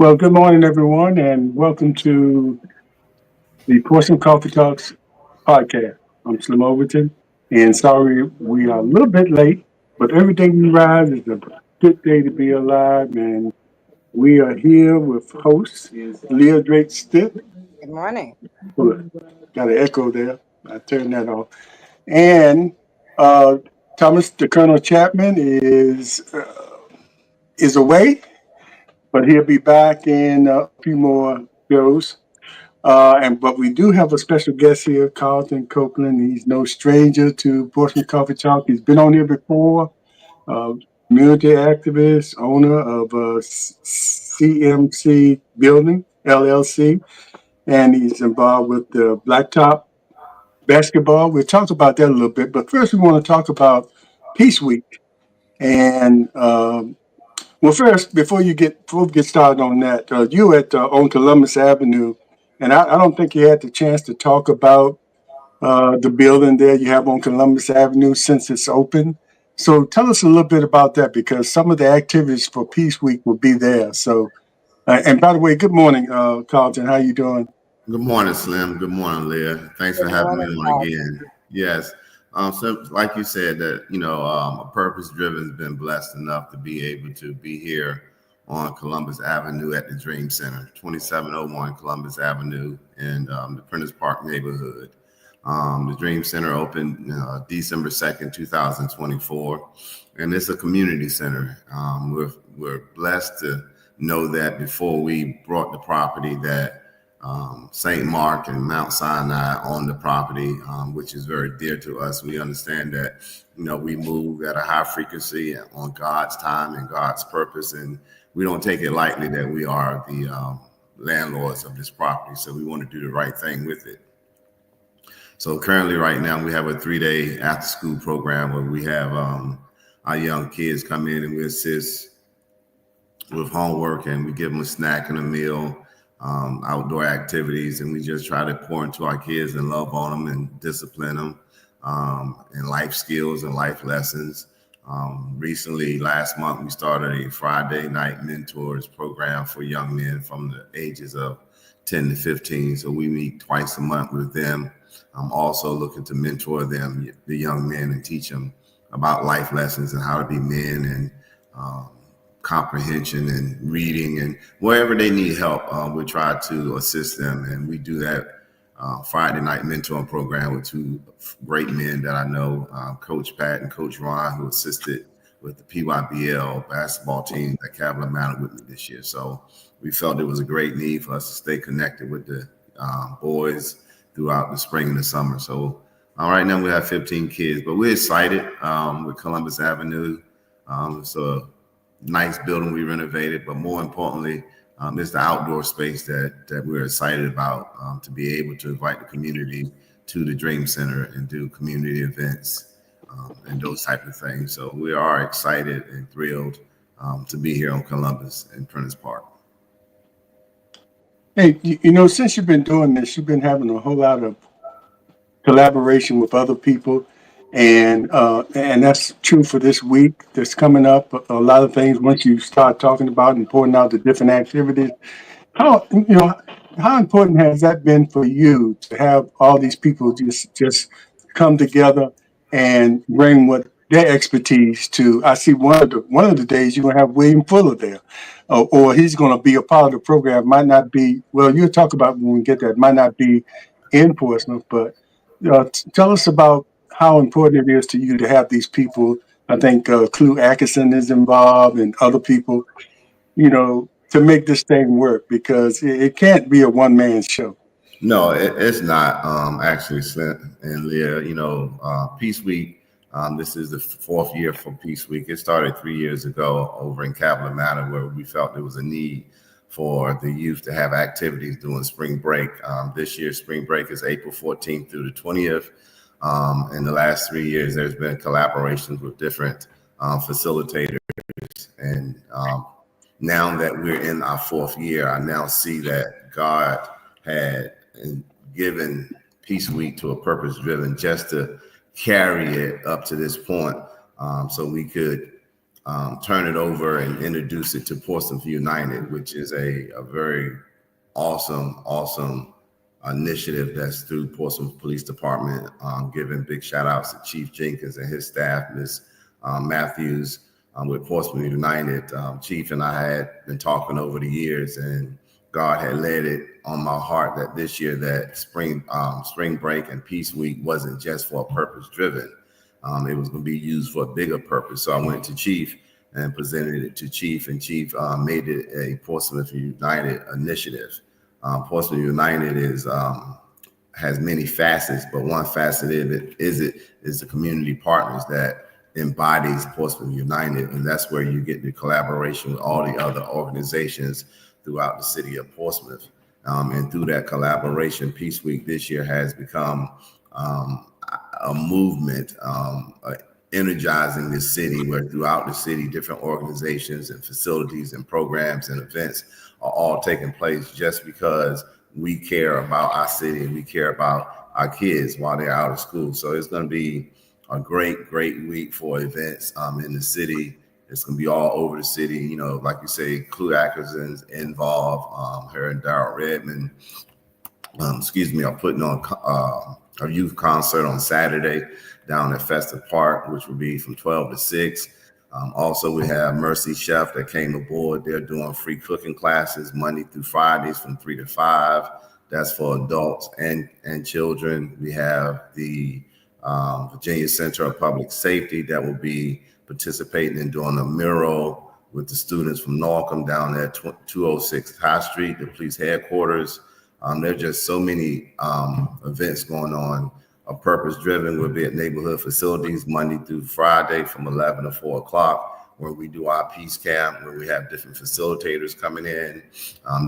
Well, good morning, everyone, and welcome to the Portsmouth Coffee Talks podcast. I'm Slim Overton, and sorry we are a little bit late, but every day we rise is a good day to be alive, and we are here with host Leah Drake Stiff. Good morning. Got an echo there. I turned that off. And uh, Thomas, the Colonel Chapman, is away, but he'll be back in a few more shows. But we do have a special guest here, Carlton Copeland. He's no stranger to Portsmouth Coffee Talk. He's been on here before. Uh, Community activist, owner of CMC Building LLC, and he's involved with the Blacktop basketball. We'll talk about that a little bit, but first we want to talk about Peace Week. And well, first, before we get started on that, you on Columbus Avenue, and I don't think you had the chance to talk about the building there you have on Columbus Avenue since it's open. So tell us a little bit about that because some of the activities for Peace Week will be there. So, and by the way, good morning, Carlton. How you doing? Good morning, Slim. Good morning, Leah. Thanks for Good having me morning, on Paul. again. Yes. So like you said, that a purpose driven has been blessed enough to be able to be here on Columbus Avenue at the Dream Center, 2701 Columbus Avenue in the Prentice Park neighborhood. The Dream Center opened December 2nd, 2024, and it's a community center. We're blessed to know that before we brought the property that St. Mark and Mount Sinai on the property, which is very dear to us. We understand that, we move at a high frequency on God's time and God's purpose, and we don't take it lightly that we are the landlords of this property. So we want to do the right thing with it. So currently right now we have a 3-day after school program where we have our young kids come in and we assist with homework and we give them a snack and a meal, outdoor activities, and we just try to pour into our kids and love on them and discipline them, and life skills and life lessons. Recently, last month, we started a Friday night mentors program for young men from the ages of 10 to 15. So we meet twice a month with them. I'm also looking to mentor them, the young men, and teach them about life lessons and how to be men and comprehension and reading, and wherever they need help, we try to assist them. And we do that Friday night mentoring program with two great men that I know, Coach Pat and Coach Ron, who assisted with the PYBL basketball team at Cavalier Manor with me this year. So we felt it was a great need for us to stay connected with the boys throughout the spring and the summer. So right now we have 15 kids, but we're excited with Columbus Avenue. It's a nice building we renovated, but more importantly, it's the outdoor space that we're excited about, to be able to invite the community to the Dream Center and do community events and those type of things. So we are excited and thrilled to be here on Columbus and Prentice Park. Hey, since you've been doing this, you've been having a whole lot of collaboration with other people, and that's true for this week that's coming up. A lot of things once you start talking about and pointing out the different activities. How how important has that been for you to have all these people just come together and bring what their expertise to? I see one of the days you're gonna have William Fuller there, or he's gonna be a part of the program. Might not be well. You'll talk about when we get there. It might not be in Portsmouth, but tell us about how important it is to you to have these people. I think Clue Atkinson is involved and other people, to make this thing work because it can't be a one man show. No, it's not actually, Slim and Leah. Peace Week. This is the fourth year for Peace Week. It started 3 years ago over in Cavalier Manor, where we felt there was a need for the youth to have activities during spring break. This year, spring break is April 14th through the 20th. In the last 3 years, there's been collaborations with different facilitators, and now that we're in our fourth year, I now see that God had given Peace Week to a purpose driven just to carry it up to this point, so we could turn it over and introduce it to Portsmouth United, which is a very awesome initiative that's through Portsmouth Police Department. Giving big shout outs to Chief Jenkins and his staff, Ms. Matthews, with Portsmouth United. Chief and I had been talking over the years, and God had led it on my heart that this year that spring break and Peace Week wasn't just for a purpose driven. It was going to be used for a bigger purpose. So I went to Chief and presented it to Chief, and Chief made it a Portsmouth United initiative. Portsmouth United has many facets, but one facet of it is the community partners that embodies Portsmouth United, and that's where you get the collaboration with all the other organizations throughout the city of Portsmouth. And through that collaboration, Peace Week this year has become a movement, energizing the city, where throughout the city, different organizations and facilities and programs and events are all taking place just because we care about our city and we care about our kids while they're out of school. So it's going to be a great week for events in the city. It's going to be all over the city. You know, like you say, Clue Atkinson's involved, her and Darrell Redmond, are putting on a youth concert on Saturday down at Festive Park, which will be from 12 to 6. Also, we have Mercy Chef that came aboard. They're doing free cooking classes Monday through Fridays from 3 to 5. That's for adults and children. We have the Virginia Center of Public Safety that will be participating in doing a mural with the students from Norcom down at 206 High Street, the police headquarters. There are just so many events going on. A purpose driven will be at neighborhood facilities Monday through Friday from 11 to 4 o'clock, where we do our peace camp, where we have different facilitators coming in.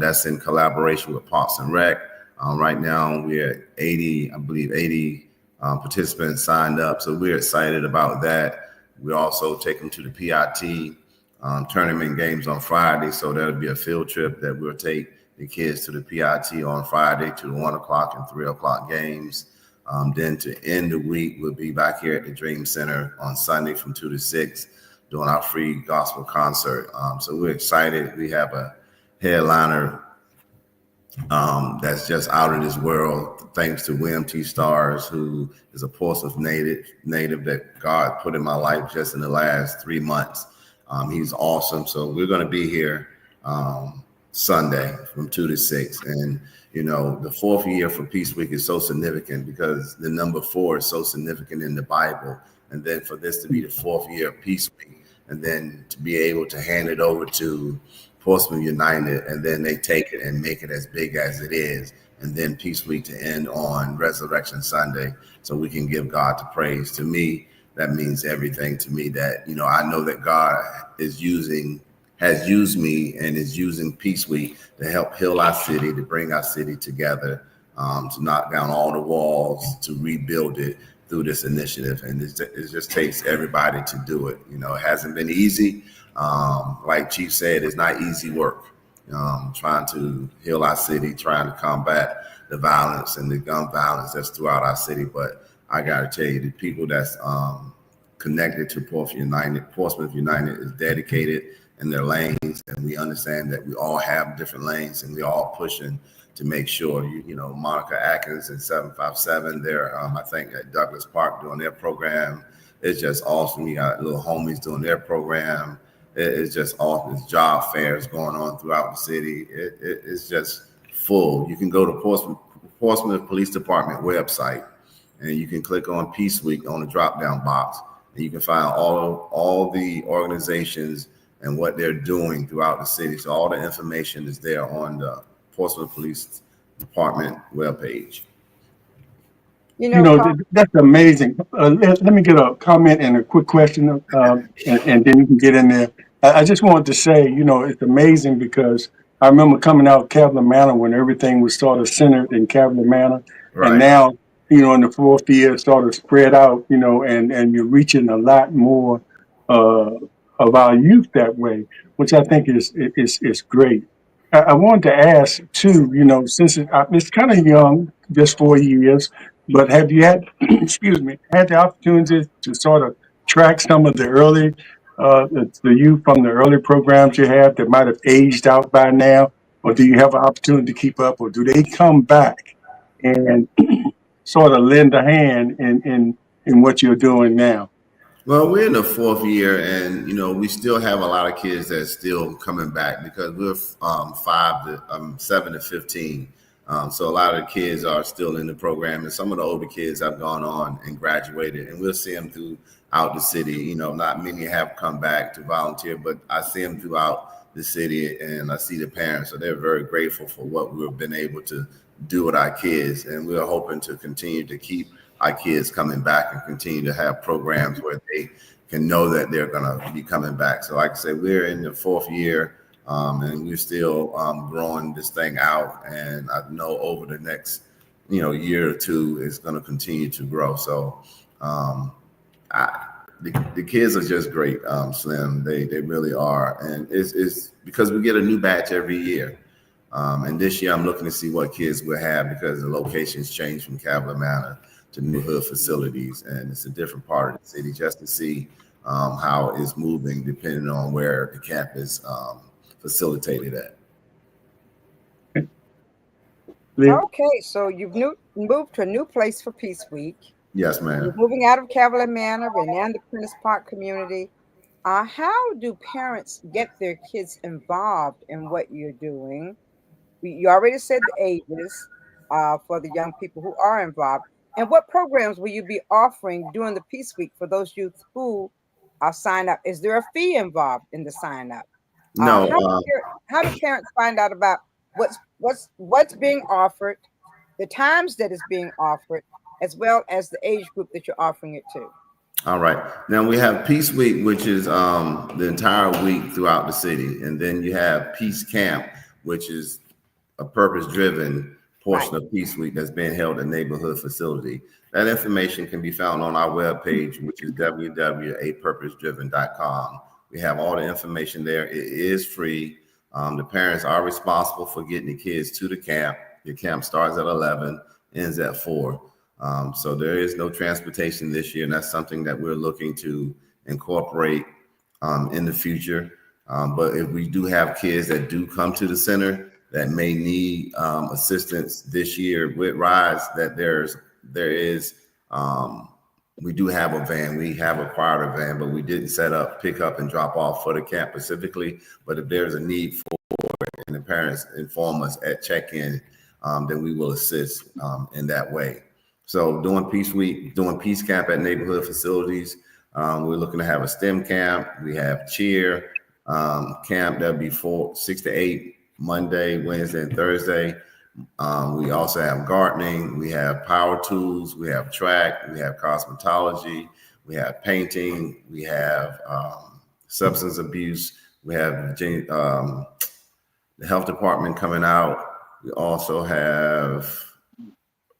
That's in collaboration with Parks and Rec. Right now we're at 80 participants signed up. So we're excited about that. We also take them to the PIT tournament games on Friday. So that'll be a field trip that we'll take the kids to the PIT on Friday to the 1 o'clock and 3 o'clock games. Then to end the week, we'll be back here at the Dream Center on Sunday from 2 to 6 doing our free gospel concert. So we're excited. We have a headliner that's just out of this world, thanks to William T. Stars, who is a Portsmouth native that God put in my life just in the last 3 months. He's awesome. So we're going to be here Sunday from 2 to 6. And, you know, the fourth year for Peace Week is so significant because the number 4 is so significant in the Bible. And then for this to be the fourth year of Peace Week, and then to be able to hand it over to Portsmouth United, and then they take it and make it as big as it is. And then Peace Week to end on Resurrection Sunday, so we can give God the praise. To me, that means everything to me, that, you know, I know that God has used me and is using Peace Week to help heal our city, to bring our city together, to knock down all the walls, to rebuild it through this initiative. And it just takes everybody to do it. You know, it hasn't been easy. Like Chief said, it's not easy work. Trying to heal our city, trying to combat the violence and the gun violence that's throughout our city. But I got to tell you, the people that's connected to Portsmouth United is dedicated in their lanes, and we understand that we all have different lanes, and we all pushing to make sure, you know, Monica Atkins and 757, they're I think at Douglas Park doing their program. It's just awesome. You got little homies doing their program. It's just awesome. There's job fairs going on throughout the city. It's just full. You can go to Portsmouth Police Department website, and you can click on Peace Week on the drop-down box, and you can find all the organizations and what they're doing throughout the city. So all the information is there on the Portsmouth Police Department webpage. You know, that's amazing. Let me get a comment and a quick question, and then you can get in there. I just wanted to say, you know, it's amazing because I remember coming out of Cavalier Manor when everything was sort of centered in Cavalier Manor. Right. And now, you know, in the fourth year, sort of spread out, you know, and you're reaching a lot more of our youth that way, which I think is great. I wanted to ask too, you know, since it's kind of young, just 4 years, but have you had, excuse me, had the opportunity to sort of track some of the early the youth from the early programs you have that might have aged out by now, or do you have an opportunity to keep up, or do they come back and sort of lend a hand in what you're doing now? Well, we're in the fourth year, and we still have a lot of kids that's still coming back because we're 7 to 15. So a lot of the kids are still in the program, and some of the older kids have gone on and graduated, and we'll see them throughout the city. Not many have come back to volunteer, but I see them throughout the city, and I see the parents, so they're very grateful for what we've been able to do with our kids, and we're hoping to continue to keep our kids coming back and continue to have programs where they can know that they're going to be coming back. So like I said, we're in the fourth year, and we're still growing this thing out. And I know over the next, year or two, it's going to continue to grow. So the kids are just great, Slim. They really are. And it's because we get a new batch every year. And this year I'm looking to see what kids we'll have because the locations change from Cavalier Manor to New Hood facilities, and it's a different part of the city just to see how it's moving depending on where the camp is facilitated at. Okay, so you've moved to a new place for Peace Week. Yes, ma'am. You're moving out of Cavalier Manor. We're now in the Prentice Park community. How do parents get their kids involved in what you're doing? You already said the ages for the young people who are involved. And what programs will you be offering during the Peace Week for those youth who are signed up? Is there a fee involved in the sign up? No. How do parents find out about what's being offered, the times that is being offered, as well as the age group that you're offering it to? All right. Now we have Peace Week, which is the entire week throughout the city. And then you have Peace Camp, which is a purpose-driven portion of Peace Week that's being held at neighborhood facility. That information can be found on our webpage, which is www.apurposedriven.com. We have all the information there. It is free. The parents are responsible for getting the kids to the camp. The camp starts at 11, ends at 4. So there is no transportation this year, and that's something that we're looking to incorporate in the future. But if we do have kids that do come to the center that may need assistance this year with rides, that we do have a van. We have acquired a van, but we didn't set up pick up and drop off for the camp specifically. But if there's a need for it and the parents inform us at check-in, then we will assist in that way. So during Peace Week, doing Peace Camp at neighborhood facilities, we're looking to have a STEM camp. We have cheer camp that'll be 6 to 8 Monday, Wednesday, and Thursday. We also have gardening. We have power tools. We have track. We have cosmetology. We have painting. We have substance abuse. We have the health department coming out. We also have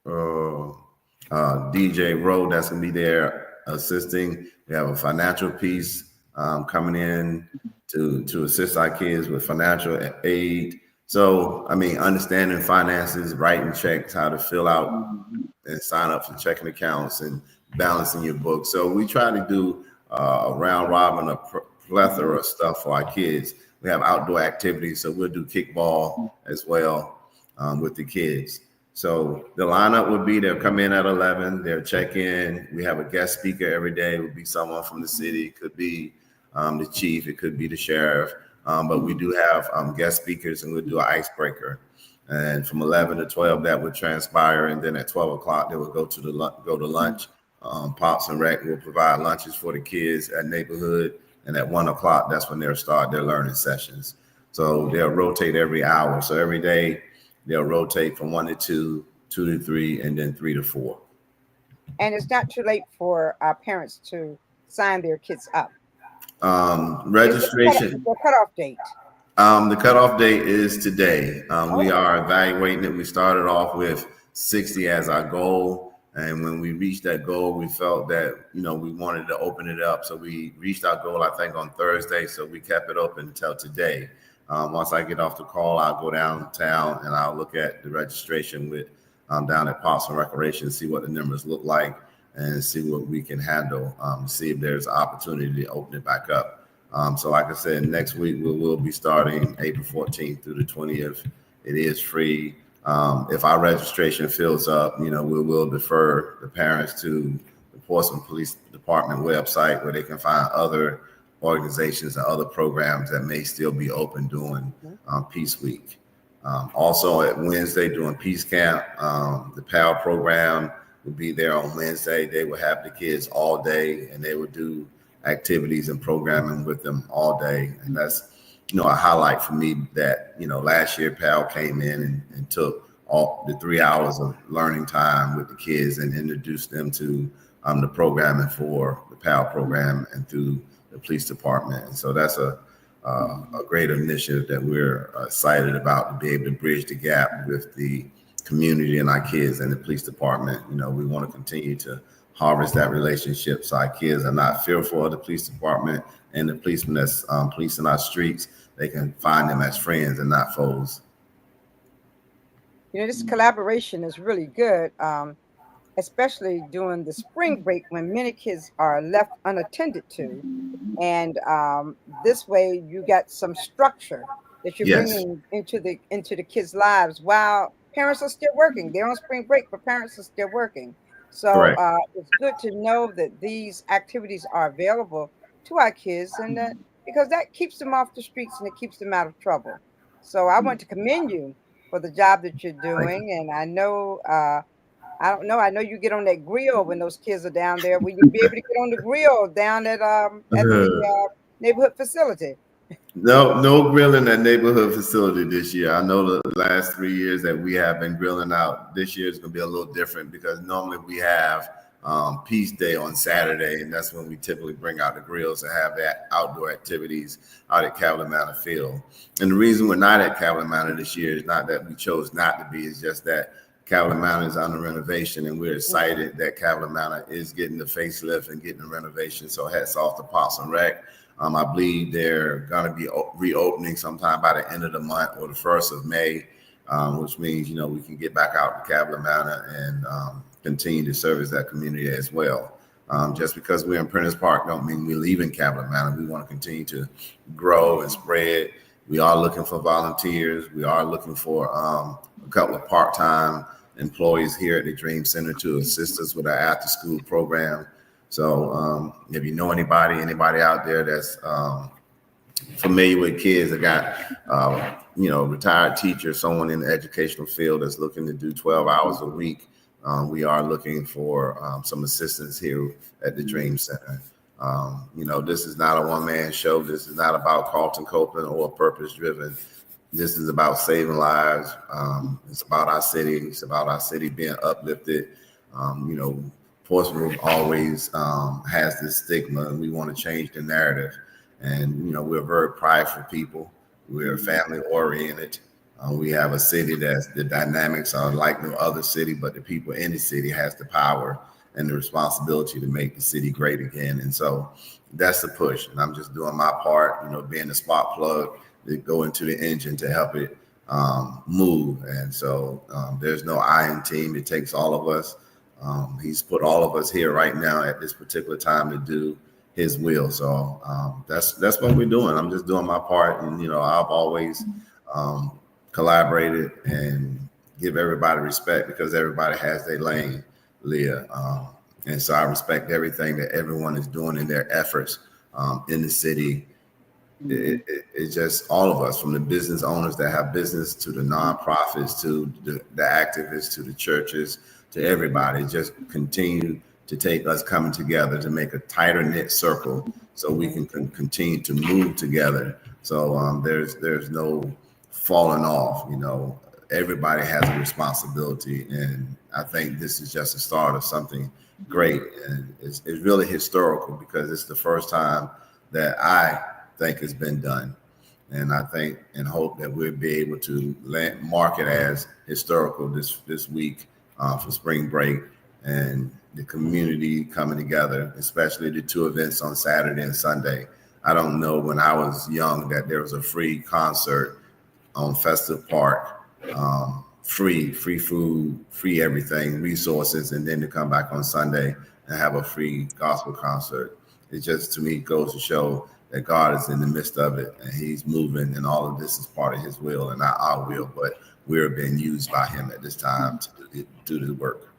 DJ Rowe that's going to be there assisting. We have a financial piece coming in to assist our kids with financial aid. So, understanding finances, writing checks, how to fill out and sign up for checking accounts and balancing your books. So we try to do a round robin, a plethora of stuff for our kids. We have outdoor activities, so we'll do kickball as well with the kids. So the lineup would be they'll come in at 11, they'll check in. We have a guest speaker every day. It would be someone from the city. It could be the chief. It could be the sheriff. But we do have guest speakers, and we'll do an icebreaker. And from 11 to 12, that would transpire. And then at 12 o'clock, they will go to lunch. Pops and Rec will provide lunches for the kids at neighborhood. And at 1 o'clock, that's when they'll start their learning sessions. So they'll rotate every hour. So every day, they'll rotate from 1 to 2, 2 to 3, and then 3 to 4. And it's not too late for our parents to sign their kids up. Registration. The cutoff date. The cutoff date is today. We are evaluating it. We started off with 60 as our goal. And when we reached that goal, we felt that, we wanted to open it up. So we reached our goal, I think, on Thursday. So we kept it open until today. Once I get off the call, I'll go downtown and I'll look at the registration with down at Parks and Recreation, see what the numbers look like and see what we can handle, see if there's an opportunity to open it back up. So like I said, next week we will be starting April 14th through the 20th. It is free. If our registration fills up, we will defer the parents to the Portsmouth Police Department website where they can find other organizations and other programs that may still be open during Peace Week. Also at Wednesday during Peace Camp, the PAL program will be there on Wednesday. They will have the kids all day and they will do activities and programming with them all day. And that's, a highlight for me that, last year PAL came in and took all the 3 hours of learning time with the kids and introduced them to the programming for the PAL program and through the police department. And so that's a great initiative that we're excited about, to be able to bridge the gap with the community and our kids and the police department. We want to continue to harvest that relationship so our kids are not fearful of the police department and the policemen that's policing our streets. They can find them as friends and not foes. This collaboration is really good, especially during the spring break when many kids are left unattended to. And this way you got some structure that you're Yes. bringing into the kids' lives while parents are still working. They're on spring break, but parents are still working. So Correct. it's good to know that these activities are available to our kids, and that because that keeps them off the streets and it keeps them out of trouble. So I want to commend you for the job that you're doing, and I know I don't know. I know you get on that grill when those kids are down there. Will you be able to get on the grill down at the neighborhood facility? No grilling at neighborhood facility this year. I know the last 3 years that we have been grilling out. This year is going to be a little different because normally we have Peace Day on Saturday, and that's when we typically bring out the grills and have that outdoor activities out at Cavalier Manor Field. And the reason we're not at Cavalier Manor this year is not that we chose not to be, it's just that Cavalier Manor is under renovation, and we're excited that Cavalier Manor is getting the facelift and getting the renovation. So hats off to Parks and Rec. I believe they're going to be reopening sometime by the end of the month or the 1st of May, which means, we can get back out to Cavalier Manor and continue to service that community as well. Just because we're in Prentice Park don't mean we're leaving Cavalier Manor. We want to continue to grow and spread. We are looking for volunteers. We are looking for a couple of part-time employees here at the Dream Center to assist us with our after-school program. So if you know anybody out there that's familiar with kids that got, retired teachers, someone in the educational field that's looking to do 12 hours a week, we are looking for some assistance here at the Dream Center. This is not a one-man show. This is not about Carlton Copeland or Purpose-Driven. This is about saving lives. It's about our city. It's about our city being uplifted. Portsmouth always has this stigma, and we want to change the narrative. And, we're very prideful people. We're family-oriented. We have a city that's the dynamics are like no other city, but the people in the city has the power and the responsibility to make the city great again. And so that's the push. And I'm just doing my part, being the spark plug to go into the engine to help it move. And so there's no I in team. It takes all of us. He's put all of us here right now at this particular time to do his will. So that's what we're doing. I'm just doing my part. And, I've always collaborated and give everybody respect because everybody has their lane, Leah. And so I respect everything that everyone is doing in their efforts in the city. It's just all of us, from the business owners that have business to the nonprofits, to the activists, to the churches, to everybody. Just continue to take us coming together to make a tighter knit circle so we can continue to move together. So there's no falling off. Everybody has a responsibility, and I think this is just the start of something great. And it's really historical because it's the first time that I think it's been done. And I think and hope that we'll be able to mark it as historical this week for spring break and the community coming together, especially the two events on Saturday and Sunday. I don't know when I was young that there was a free concert on Festive Park, free food, free everything, resources, and then to come back on Sunday and have a free gospel concert. It just, to me, goes to show that God is in the midst of it, and He's moving, and all of this is part of His will and not our will, but we're being used by Him at this time to do the work.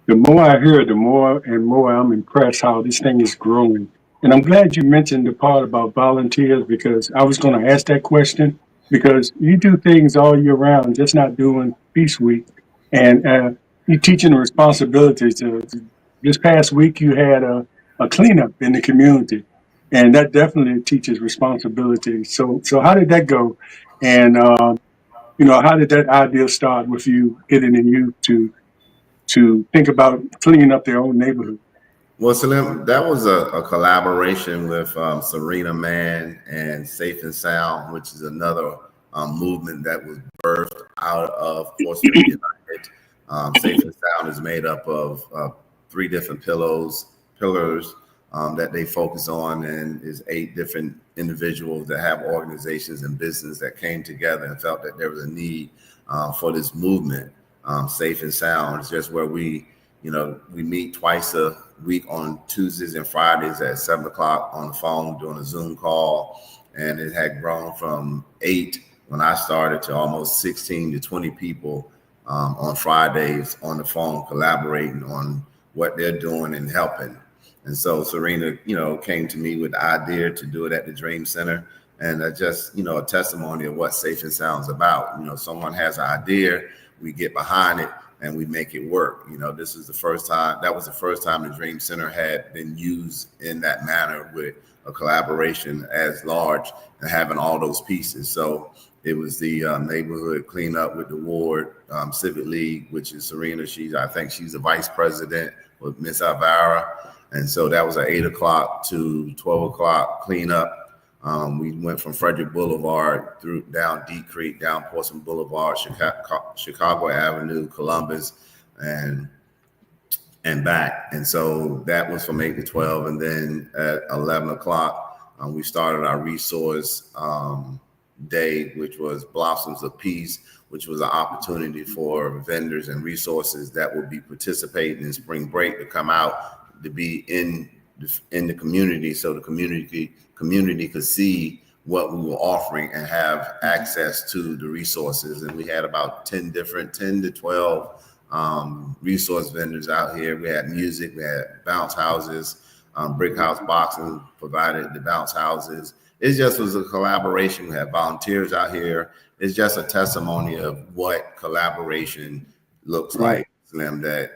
The more I hear, the more and more I'm impressed how this thing is growing. And I'm glad you mentioned the part about volunteers because I was going to ask that question because you do things all year round, just not doing Peace Week. And you're teaching the responsibilities. This past week, you had a cleanup in the community, and that definitely teaches responsibility. So how did that go? And, how did that idea start with you hitting in you to think about cleaning up their own neighborhood? Well, Salim, that was a collaboration with Serena Mann and Safe and Sound, which is another movement that was birthed out of Portsmouth United. Safe and Sound is made up of three different pillars that they focus on, and is 8 different individuals that have organizations and business that came together and felt that there was a need for this movement. Safe and Sound is just where we meet twice a week on Tuesdays and Fridays at 7 o'clock on the phone doing a Zoom call. And it had grown from 8 when I started to almost 16 to 20 people on Fridays on the phone collaborating on what they're doing and helping. And so Serena, came to me with the idea to do it at the Dream Center. And just, a testimony of what Safe and Sound's about. Someone has an idea, we get behind it, and we make it work. This is the first time, that was the first time the Dream Center had been used in that manner with a collaboration as large and having all those pieces. So it was the neighborhood cleanup with the ward Civic League, which is Serena. I think she's the vice president with Miss Alvara. And so that was at 8 o'clock to 12 o'clock cleanup. We went from Frederick Boulevard through down D Creek, down Portsmouth Boulevard, Chicago Avenue, Columbus, and back. And so that was from 8 to 12. And then at 11 o'clock, we started our resource day, which was Blossoms of Peace, which was an opportunity for vendors and resources that would be participating in spring break to come out to be in the community, so the community could see what we were offering and have access to the resources. And we had about 10 to 12 resource vendors out here. We had music, we had bounce houses, Brick House Boxing provided the bounce houses. It just was a collaboration. We had volunteers out here. It's just a testimony of what collaboration looks like, Slim, that,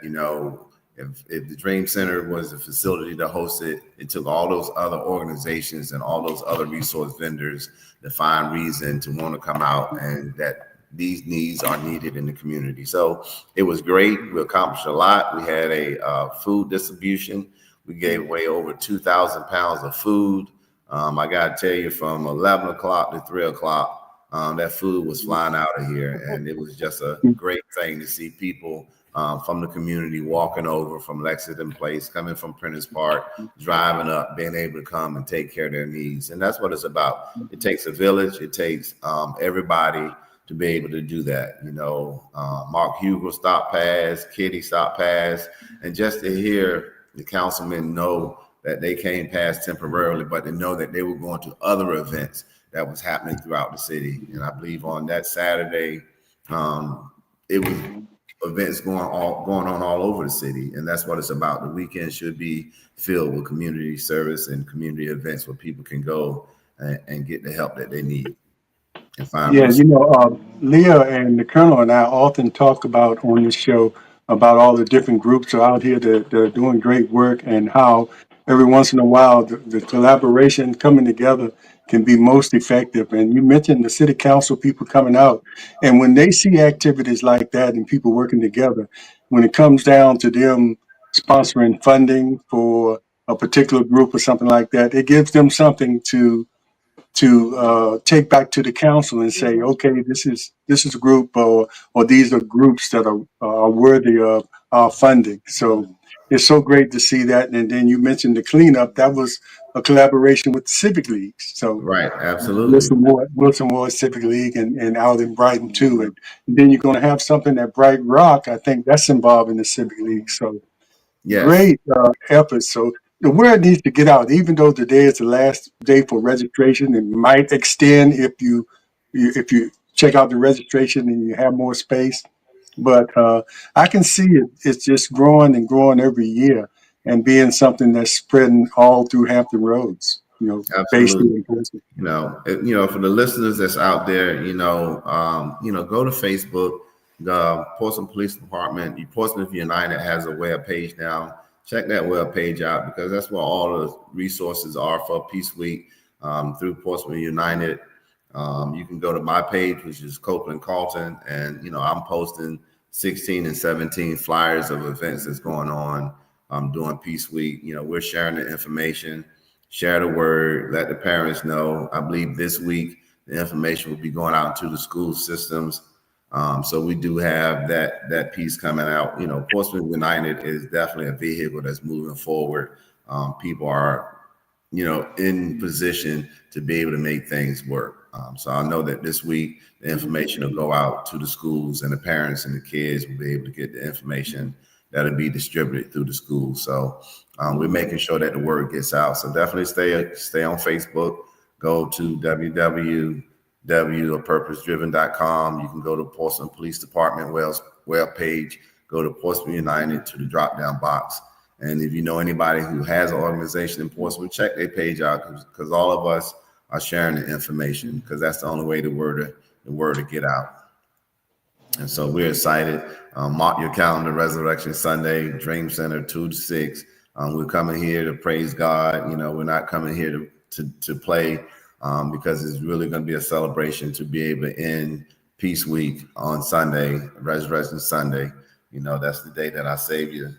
if the Dream Center was the facility to host it, it took all those other organizations and all those other resource vendors to find reason to want to come out, and that these needs are needed in the community. So it was great. We accomplished a lot. We had a food distribution. We gave away over 2,000 pounds of food. I got to tell you, from 11 o'clock to 3 o'clock, that food was flying out of here. And it was just a great thing to see people from the community walking over from Lexington Place, coming from Prentice Park, driving up, being able to come and take care of their needs. And that's what it's about. It takes a village. It takes everybody to be able to do that. Mark Hugo stopped past, Kitty stopped past, and just to hear the councilmen know that they came past temporarily, but to know that they were going to other events that was happening throughout the city. And I believe on that Saturday, it was events going on all over the city, and that's what it's about. The weekend should be filled with community service and community events where people can go and get the help that they need and find. Yeah, Leah and the Colonel and I often talk about on this show about all the different groups are out here that are doing great work, and how every once in a while the collaboration coming together can be most effective. And you mentioned the city council people coming out, and when they see activities like that and people working together, when it comes down to them sponsoring funding for a particular group or something like that, it gives them something to take back to the council and say, okay, this is a group, or these are groups that are worthy of our funding. So it's so great to see that. And then you mentioned the cleanup. That was a collaboration with the Civic Leagues. So right, absolutely. Wilson Ward Civic League and out in Brighton too. And then you're going to have something at Bright Rock. I think that's involved in the Civic League. So yes. Great efforts. So the word needs to get out. Even though today is the last day for registration, it might extend if you check out the registration and you have more space. But I can see it. It's just growing and growing every year, and being something that's spreading all through Hampton Roads. Based Absolutely. in person. For the listeners that's out there, go to Facebook. The Portsmouth Police Department, Portsmouth United has a web page now. Check that web page out because that's where all the resources are for Peace Week through Portsmouth United. You can go to my page, which is Copeland Carlton, and I'm posting 16 and 17 flyers of events that's going on during Peace Week. We're sharing the information. Share the word, let the parents know. I believe this week the information will be going out to the school systems. So we do have that piece coming out. Portsmouth United is definitely a vehicle that's moving forward. People are, in position to be able to make things work. So I know that this week the information will go out to the schools, and the parents and the kids will be able to get the information that'll be distributed through the schools. So we're making sure that the word gets out. So definitely stay on Facebook. Go to www.purposedriven.com. You can go to Portsmouth Police Department web page. Go to Portsmouth United to the drop down box. And if you know anybody who has an organization in Portsmouth, check their page out because all of us are sharing the information because that's the only way the word to get out. And so we're excited. Mark your calendar, Resurrection Sunday, Dream Center, 2 to 6. We're coming here to praise God. We're not coming here to play because it's really going to be a celebration to be able to end Peace Week on Sunday, Resurrection Sunday. That's the day that our Savior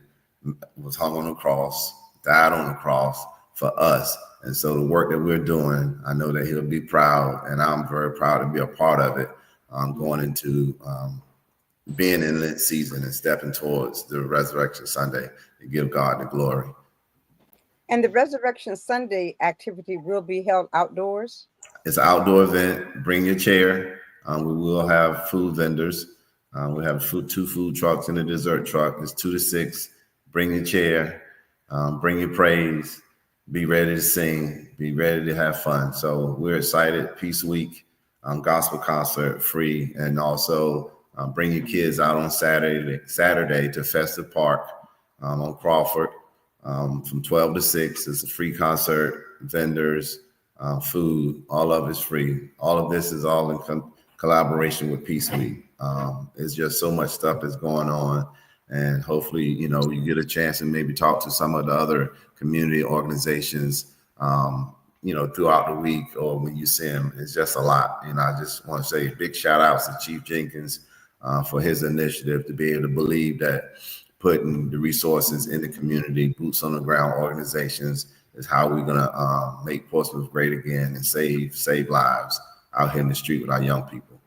was hung on the cross, died on the cross for us. And so the work that we're doing, I know that he'll be proud, and I'm very proud to be a part of it. Going into being in Lent season and stepping towards the Resurrection Sunday to give God the glory. And the Resurrection Sunday activity will be held outdoors? It's an outdoor event. Bring your chair. We will have food vendors. We have 2 food trucks and a dessert truck. It's 2 to 6. Bring your chair. Bring your praise. Be ready to sing. Be ready to have fun. So we're excited. Peace Week, gospel concert, free, and also bring your kids out on Saturday to Festive Park on Crawford from 12 to 6. It's a free concert, vendors, food, all of it's free. All of this is all in collaboration with Peace Week. It's just so much stuff that's going on. And hopefully, you get a chance and maybe talk to some of the other community organizations, throughout the week or when you see them. It's just a lot. I just want to say big shout outs to Chief Jenkins for his initiative to be able to believe that putting the resources in the community, boots on the ground organizations is how we're going to make Portsmouth great again and save lives out here in the street with our young people.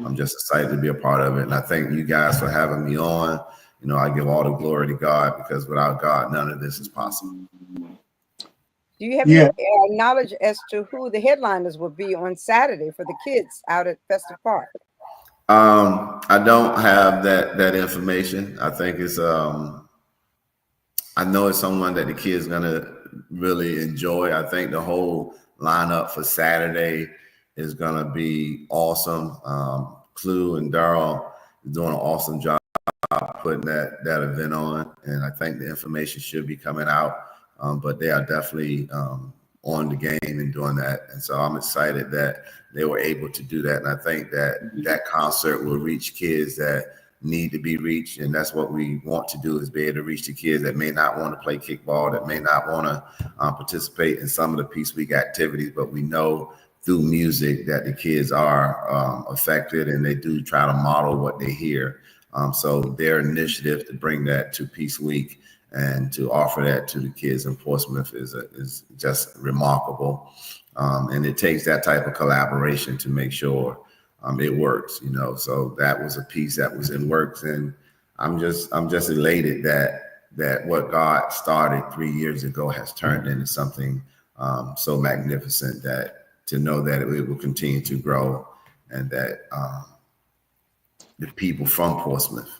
I'm just excited to be a part of it. And I thank you guys for having me on. I give all the glory to God because without God, none of this is possible. Do you have any knowledge as to who the headliners will be on Saturday for the kids out at Festive Park? I don't have that information. I think it's I know it's someone that the kids gonna really enjoy. I think the whole lineup for Saturday is gonna be awesome. Clue and Daryl is doing an awesome job putting that event on, and I think the information should be coming out. But they are definitely on the game and doing that, and so I'm excited that they were able to do that. And I think that concert will reach kids that need to be reached, and that's what we want to do, is be able to reach the kids that may not want to play kickball, that may not want to participate in some of the Peace Week activities, but we know through music that the kids are affected and they do try to model what they hear. So their initiative to bring that to Peace Week and to offer that to the kids in Portsmouth is just remarkable. And it takes that type of collaboration to make sure it works, So that was a piece that was in works, and I'm just elated that what God started 3 years ago has turned into something so magnificent, that to know that it will continue to grow, and that the people from Portsmouth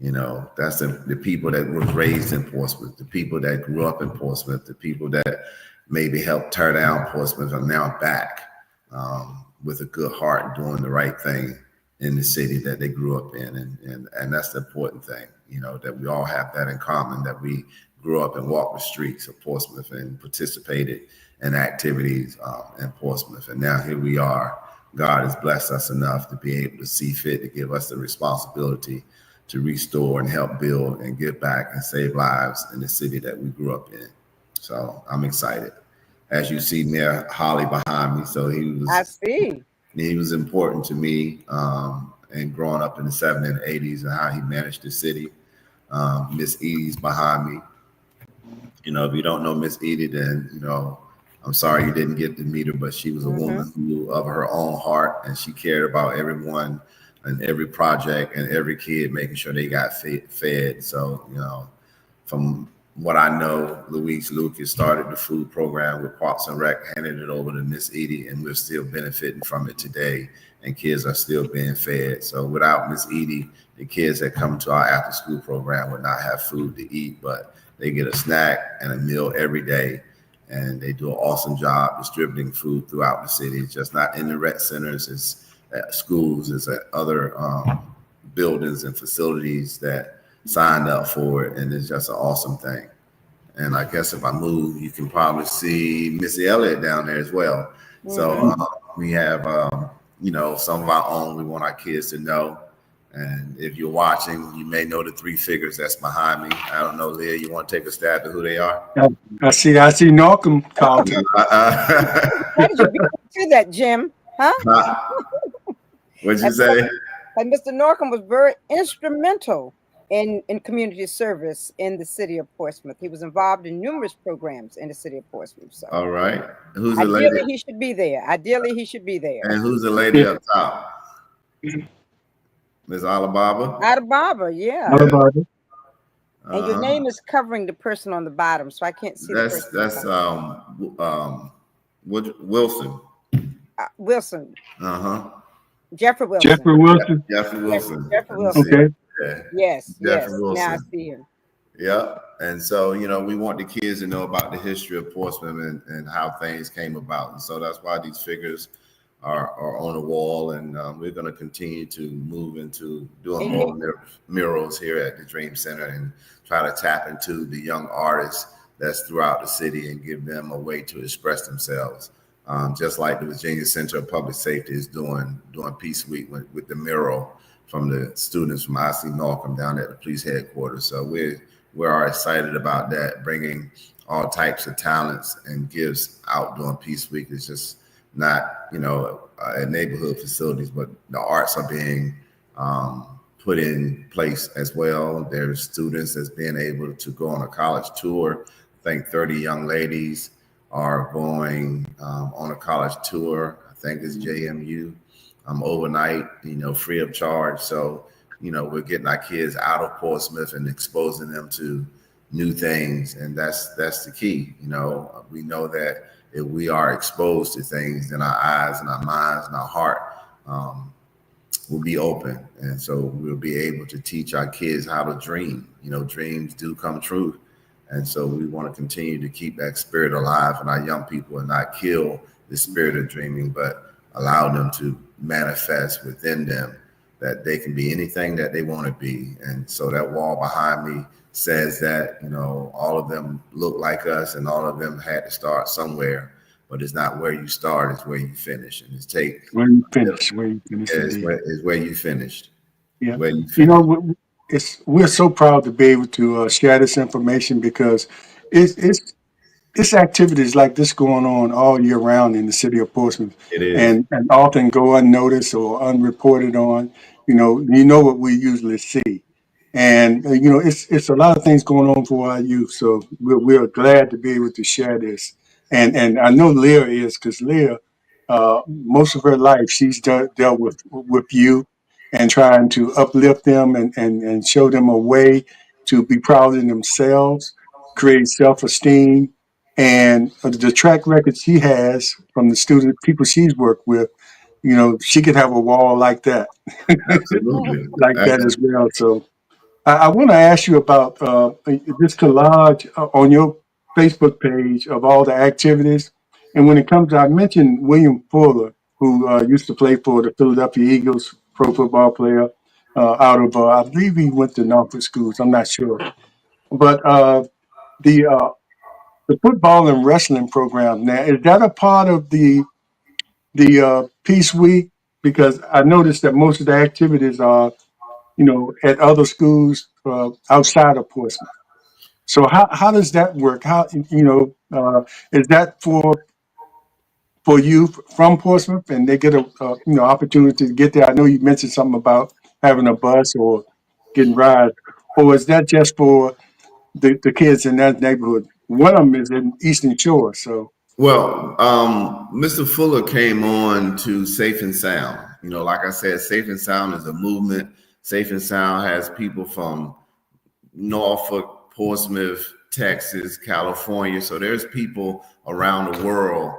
You know, that's the people that was raised in Portsmouth, the people that grew up in Portsmouth, the people that maybe helped tear down Portsmouth are now back with a good heart doing the right thing in the city that they grew up in. And that's the important thing, you know, that we all have that in common, that we grew up and walked the streets of Portsmouth and participated in activities in Portsmouth. And now here we are. God has blessed us enough to be able to see fit to give us the responsibility to restore and help build and give back and save lives in the city that we grew up in. So I'm excited. As you see Mayor Holly behind me, so I see. he was important to me and growing up in the 70s and 80s and how he managed the city. Miss Edie's behind me. You know, if you don't know Miss Edie, then, you know, I'm sorry you didn't get to meet her, but she was a woman who, of her own heart, and she cared about everyone and every project and every kid, making sure they got fed. So, you know, from what I know, Louise Lucas started the food program with Parks and Rec, handed it over to Miss Edie, and we're still benefiting from it today, and kids are still being fed. So without Miss Edie, the kids that come to our after school program would not have food to eat, but they get a snack and a meal every day. And they do an awesome job distributing food throughout the city. It's just not in the rec centers, it's at schools, it's at other buildings and facilities that signed up for it. And it's just an awesome thing. And I guess if I move, you can probably see Missy Elliott down there as well. So we have, you know, some of our own we want our kids to know. And if you're watching, you may know the three figures that's behind me. I don't know, Leah, you want to take a stab at who they are? I see Norcom, Carlton. How did you beat to that, Jim? Huh? What'd you say? And Mr. Norcom was very instrumental in community service in the city of Portsmouth. He was involved in numerous programs in the city of Portsmouth. So all right. Who's the ideally lady? he should be there. Ideally he should be there. And who's the lady up top? Miss Alababa? Alababa, yeah. Alababa. And your name is covering the person on the bottom, so I can't see that's Wilson. Wilson. Jeffrey Wilson. Jeffrey Wilson. Jeffrey Wilson. Jeffrey Wilson. Okay. Yeah. Yes. Jeffrey Wilson. Now I see him. Yeah. And so, you know, we want the kids to know about the history of Portsmouth and how things came about. And so that's why these figures are on the wall. And we're going to continue to move into doing more murals here at the Dream Center and try to tap into the young artists that's throughout the city and give them a way to express themselves. Just like the Virginia Center of Public Safety is doing Peace Week with the mural from the students from IC Norcom down at the police headquarters. So we are excited about that, bringing all types of talents and gifts out during Peace Week. It's just not, you know, at neighborhood facilities, but the arts are being put in place as well. There's students that's being able to go on a college tour. I think 30 young ladies are going on a college tour. I think it's JMU overnight, you know, free of charge. So, you know, we're getting our kids out of Portsmouth and exposing them to new things. And that's the key. You know, we know that if we are exposed to things, then our eyes and our minds and our heart will be open. And so we'll be able to teach our kids how to dream. You know, dreams do come true. And so we want to continue to keep that spirit alive in our young people and not kill the spirit of dreaming, but allow them to manifest within them that they can be anything that they want to be. And so that wall behind me says that, you know, all of them look like us and all of them had to start somewhere, but it's not where you start, it's where you finish. And it's where you finish. Is where you finished. Yeah. Where you finished. You know, we're so proud to be able to share this information because it's activities like this going on all year round in the city of Portsmouth. It is. And often go unnoticed or unreported on. You know what we usually see. And, you know, it's a lot of things going on for our youth. So we're glad to be able to share this. And I know Leah is, because Leah, most of her life, she's dealt with youth and trying to uplift them and show them a way to be proud of themselves, create self-esteem. And the track record she has from the people she's worked with, you know, she could have a wall like that. Absolutely. Like that as well. So I want to ask you about this collage on your Facebook page of all the activities. And when it comes, I mentioned William Fuller, who used to play for the Philadelphia Eagles, pro football player out of, I believe he went to Norfolk schools. I'm not sure. But the uh, the football and wrestling program now, is that a part of the Peace Week? Because I noticed that most of the activities are, at other schools outside of Portsmouth. So how does that work? How is that for you from Portsmouth, and they get a opportunity to get there? I know you mentioned something about having a bus or getting rides, or is that just for the kids in that neighborhood? One of them is in Eastern Shore, so Well, Mr. Fuller came on to Safe and Sound. Like I said, Safe and Sound is a movement. Safe and Sound has people from Norfolk, Portsmouth, Texas, California. So there's people around the world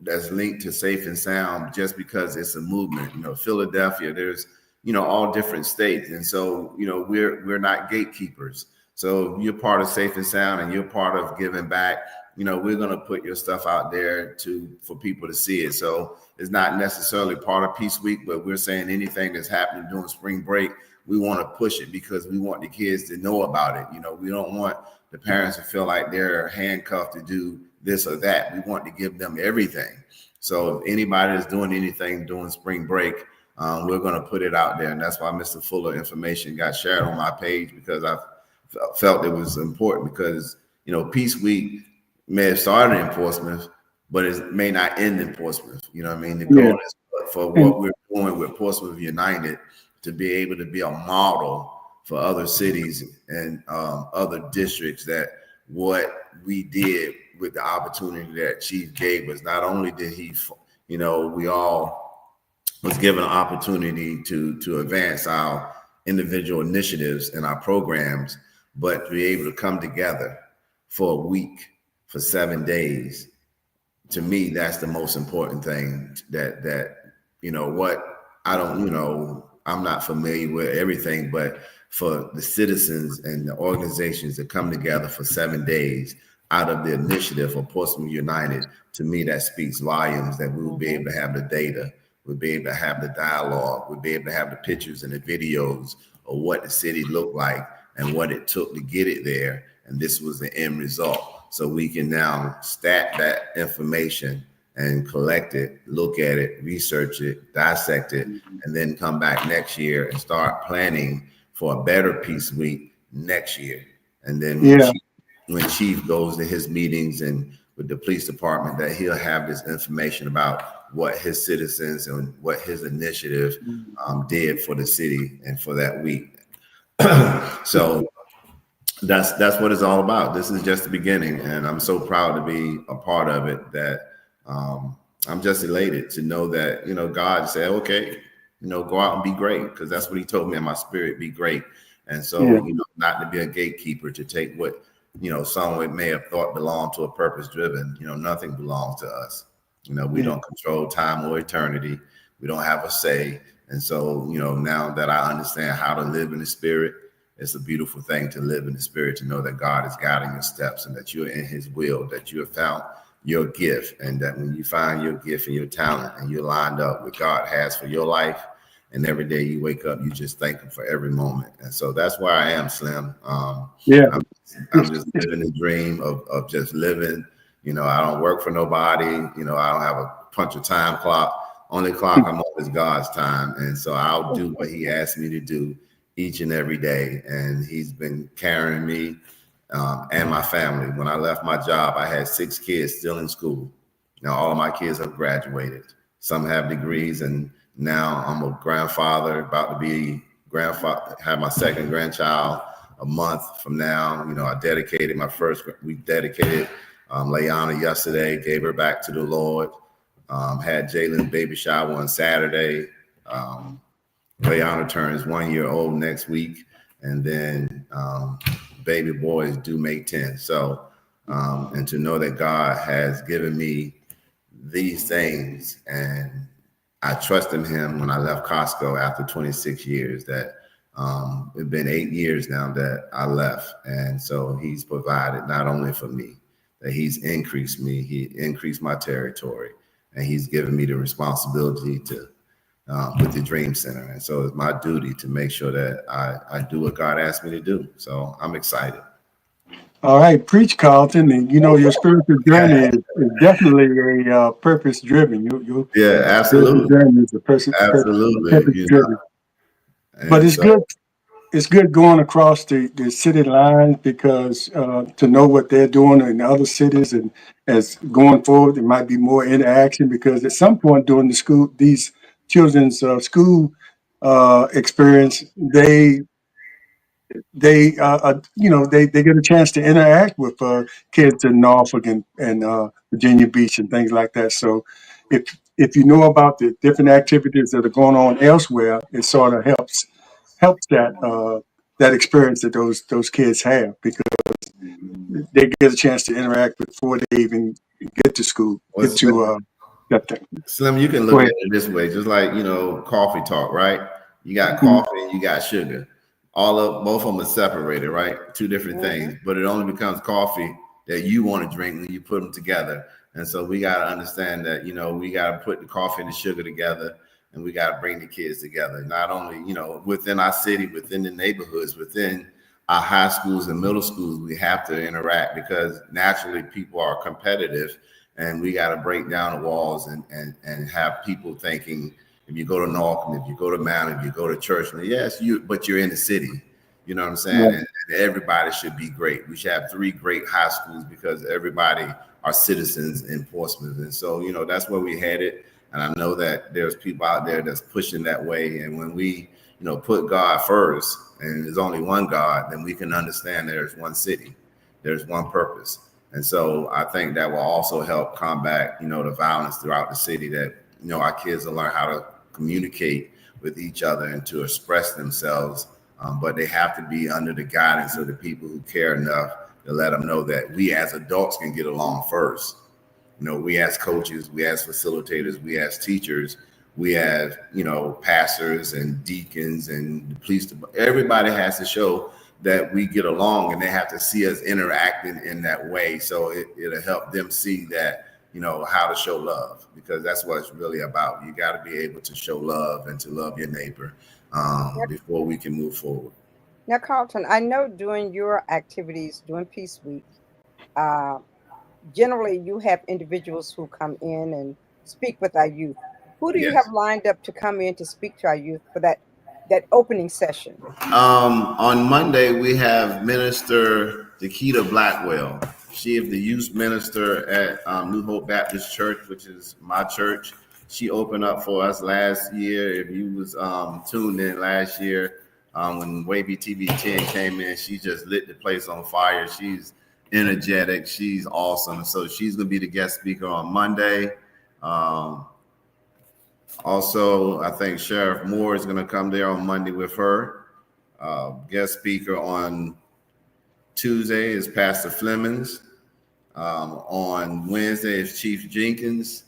that's linked to Safe and Sound just because it's a movement. Philadelphia, there's all different states, and so we're not gatekeepers. So you're part of Safe and Sound, and you're part of giving back. We're gonna put your stuff out there for people to see it. So it's not necessarily part of Peace Week, but we're saying anything that's happening during spring break, we want to push it because we want the kids to know about it. We don't want the parents to feel like they're handcuffed to do this or that. We want to give them everything. So if anybody is doing anything during spring break, we're going to put it out there. And that's why Mr. Fuller information got shared on my page, because I felt it was important, because, Peace Week may have started in Portsmouth, but it may not end in Portsmouth. You know what I mean? The yeah. goal is for And what we're doing with Portsmouth United to be able to be a model for other cities and other districts, that what we did with the opportunity that Chief gave us, not only did he, we all was given an opportunity to advance our individual initiatives and our programs, but to be able to come together for a week, for 7 days. To me, that's the most important thing. That what I don't, I'm not familiar with everything, but for the citizens and the organizations that come together for 7 days out of the initiative of Portsmouth United, to me, that speaks volumes, that we will be able to have the data, we'll be able to have the dialogue, we'll be able to have the pictures and the videos of what the city looked like and what it took to get it there. And this was the end result. So we can now stat that information and collect it, look at it, research it, dissect it, and then come back next year and start planning for a better Peace Week next year. And then yeah, when Chief goes to his meetings and with the police department, that he'll have this information about what his citizens and what his initiative did for the city and for that week. So that's what it's all about. This is just the beginning, and I'm so proud to be a part of it, that I'm just elated to know that God said, okay, go out and be great, because that's what he told me in my spirit, be great. And so yeah, not to be a gatekeeper, to take what someone may have thought belonged to a purpose driven. Nothing belongs to us. We yeah, don't control time or eternity. We don't have a say. And so now that I understand how to live in the spirit, it's a beautiful thing to live in the spirit, to know that God is guiding your steps and that you're in his will, that you have found your gift, and that when you find your gift and your talent and you're lined up with God has for your life, and every day you wake up, you just thank him for every moment. And so that's where I am, Slim. yeah. I'm just living the dream of just living. I don't work for nobody. I don't have a punch a time clock. Only clock I'm on is God's time. And so I'll do what he asked me to do each and every day. And he's been carrying me and my family. When I left my job, I had 6 kids still in school. Now all of my kids have graduated. Some have degrees, and now I'm a grandfather, about to be grandfather, have my second grandchild a month from now. I dedicated we dedicated Layana yesterday, gave her back to the Lord. Had Jalen's baby shower on Saturday. Layana turns 1 year old next week, and then baby boy is due May 10th. So, and to know that God has given me these things, and I trusted him when I left Costco after 26 years, that It's been 8 years now that I left, and so he's provided not only for me, that he's increased me, he increased my territory, and he's given me the responsibility to with the Dream Center. And so it's my duty to make sure that I do what God asked me to do. So I'm excited. All right, preach, Carlton. And your spiritual journey is definitely a purpose driven. Your Yeah, spiritual absolutely. journey is a Absolutely. purpose driven. But And it's so good. It's good going across the city lines because to know what they're doing in other cities, and as going forward, there might be more interaction because at some point during these children's school experience, they get a chance to interact with kids in Norfolk and Virginia Beach and things like that. So if you know about the different activities that are going on elsewhere, it sort of helps that experience that those kids have because they get a chance to interact before they even get to school, well, get to that thing. Slim, you can Go look at ahead. it this way, just like coffee talk, right? You got Mhm. coffee and you got sugar. Both of them are separated, right? Two different things, but it only becomes coffee that you want to drink when you put them together. And so we got to understand that we got to put the coffee and the sugar together, and we got to bring the kids together. Not only within our city, within the neighborhoods, within our high schools and middle schools, we have to interact because naturally people are competitive, and we got to break down the walls and have people thinking, if you go to Norfolk, if you go to Mount, if you go to church, yes, but you're in the city. You know what I'm saying? Right. And everybody should be great. We should have 3 great high schools because everybody are citizens in Portsmouth. And so, that's where we headed. And I know that there's people out there that's pushing that way. And when we, put God first, and there's only one God, then we can understand there's one city, there's one purpose. And so I think that will also help combat, the violence throughout the city, that, our kids will learn how to communicate with each other and to express themselves. But they have to be under the guidance of the people who care enough to let them know that we as adults can get along first. We as coaches, we as facilitators, we as teachers, we as, pastors and deacons and the police, everybody has to show that we get along, and they have to see us interacting in that way. So it'll help them see that, how to show love, because that's what it's really about. You got to be able to show love and to love your neighbor before we can move forward. Now, Carlton, I know during your activities during Peace Week, uh, generally you have individuals who come in and speak with our youth. Who do you have Yes. lined up to come in to speak to our youth for that opening session? On Monday, we have Minister Dakita Blackwell. She is the youth minister at New Hope Baptist Church, which is my church. She opened up for us last year. If you was tuned in last year, when Wavy TV 10 came in, she just lit the place on fire. She's energetic. She's awesome. So she's going to be the guest speaker on Monday. Also, I think Sheriff Moore is going to come there on Monday with her. Guest speaker on Tuesday is Pastor Flemings. On Wednesday is Chief Jenkins.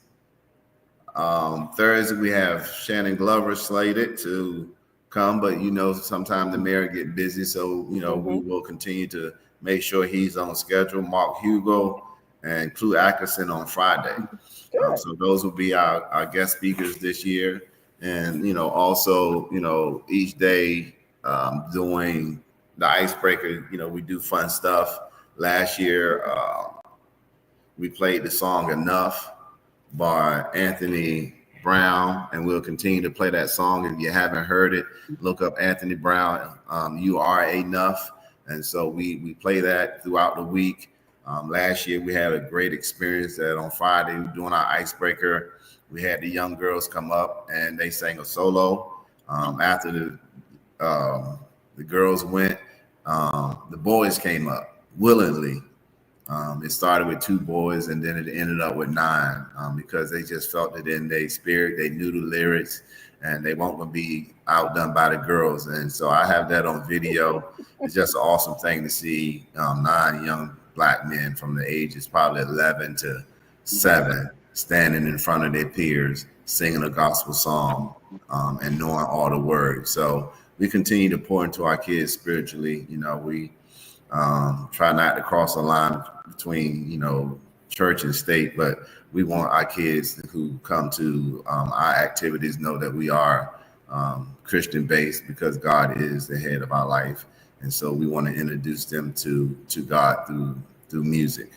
Thursday, we have Shannon Glover slated to come, but sometimes the mayor get busy, so we will continue to make sure he's on schedule. Mark Hugo and Clue Ackerson on Friday. So those will be our guest speakers this year. And also each day doing the icebreaker, we do fun stuff. Last year we played the song Enough by Anthony Brown, and we'll continue to play that song. If you haven't heard it, look up Anthony Brown, You Are Enough. And so we play that throughout the week. Last year we had a great experience that on Friday doing our icebreaker, we had the young girls come up and they sang a solo. After the girls went, the boys came up willingly. It started with 2 boys, and then it ended up with 9 because they just felt it in their spirit. They knew the lyrics, and they weren't going to be outdone by the girls. And so I have that on video. It's just an awesome thing to see 9 young Black men from the ages probably 11 to 7 standing in front of their peers, singing a gospel song and knowing all the words. So we continue to pour into our kids spiritually. We try not to cross a line between, church and state, but we want our kids who come to our activities know that we are Christian based, because God is the head of our life. And so we want to introduce them to God through music.